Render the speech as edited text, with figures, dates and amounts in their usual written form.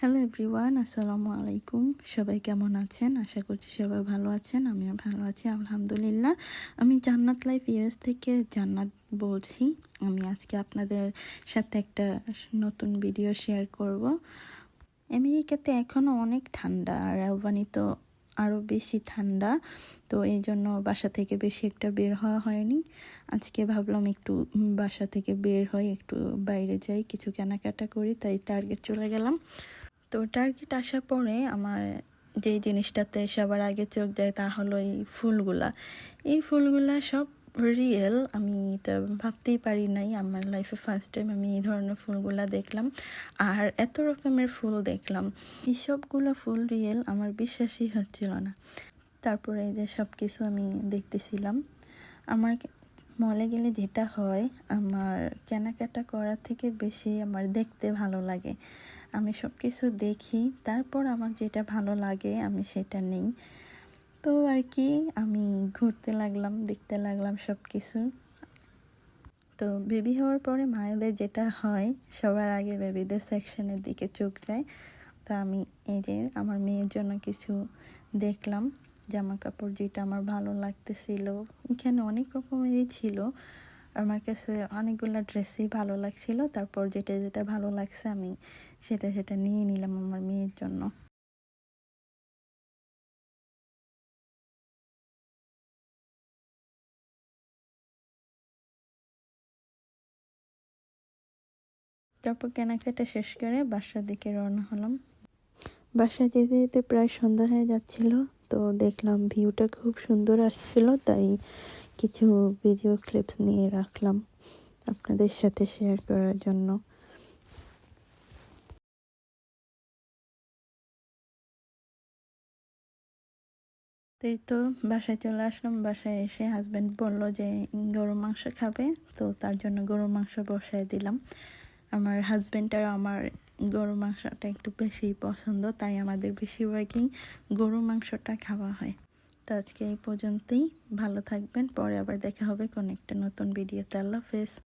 Hello everyone, আসসালামু আলাইকুম। সবাই কেমন আছেন? আশা করছি সবাই ভালো আছেন। আমিও ভালো আছি আলহামদুলিল্লাহ। আমি জান্নাত লাইফ ইউএস থেকে জান্নাত বলছি। আমি আজকে আপনাদের সাথে একটা নতুন ভিডিও শেয়ার করব। আমেরিকাতে এখনও অনেক ঠান্ডা, আর অ্যালবানি তো আরও বেশি ঠান্ডা। তো এই জন্য বাসা থেকে বেশি একটা বের হওয়া হয়নি। আজকে ভাবলাম একটু বাসা থেকে বের হয়ে একটু বাইরে যাই, কিছু কেনাকাটা করি, তাই টার্গেট চলে গেলাম। তো টার্গেট আসার পরে আমার যেই জিনিসটাতে সবার আগে চোখ যায় তা হলো এই ফুলগুলা সব রিয়েল। আমি এটা ভাবতেই পারি নাই, আমার লাইফে ফার্স্ট টাইম আমি এই ধরনের ফুলগুলা দেখলাম, আর এত রকমের ফুল দেখলাম। এই সবগুলো ফুল রিয়েল, আমার বিশ্বাসই হচ্ছিল না। তারপরে এই যে সব কিছু আমি দেখতেছিলাম। আমার মলে গেলে যেটা হয়, আমার কেনাকাটা করার থেকে বেশি আমার দেখতে ভালো লাগে। আমি সব কিছু দেখি, তারপর আমার যেটা ভালো লাগে আমি সেটা নেই। তো আর কি, আমি ঘুরতে লাগলাম, দেখতে লাগলাম সব কিছু। তো বেবি হওয়ার পরে মায়েদের যেটা হয়, সবার আগে বেবিদের সেকশনের দিকে চোখ যায়। তো আমি এই যে আমার মেয়ের জন্য কিছু দেখলাম, জামা কাপড় যেটা আমার ভালো লাগতেছিল। এখানে অনেক রকমেরই ছিল, আমার কাছে অনেকগুলো ড্রেসই ভালো লাগছিল। তারপর যেটা যেটা ভালো লাগছে আমি সেটা নিয়ে নিলাম আমার মেয়ের জন্য। তারপর কেনাকাটা শেষ করে বাসার দিকে রওনা হলাম। বাসায় যেতে যেতে প্রায় সন্ধ্যা হয়ে যাচ্ছিল। তো দেখলাম ভিউটা খুব সুন্দর আসছিল, তাই কিছু ভিডিও ক্লিপস নিয়ে রাখলাম আপনাদের সাথে শেয়ার করার জন্য। তো এই তো বাসায় চলে আসলাম। বাসায় এসে হাজব্যান্ড বলল যে গরুর মাংস খাবে, তো তার জন্য গরুর মাংস বসায় দিলাম। আমার হাজব্যান্ড আর আমার গরুর মাংসটা একটু বেশি পছন্দ, তাই আমাদের বেশিরভাগই গরুর মাংসটা খাওয়া হয়। তো আজকে এই পর্যন্তই। ভালো থাকবেন, পরে আবার দেখা হবে কোনো একটা নতুন ভিডিওতে। আল্লাহ হাফেজ।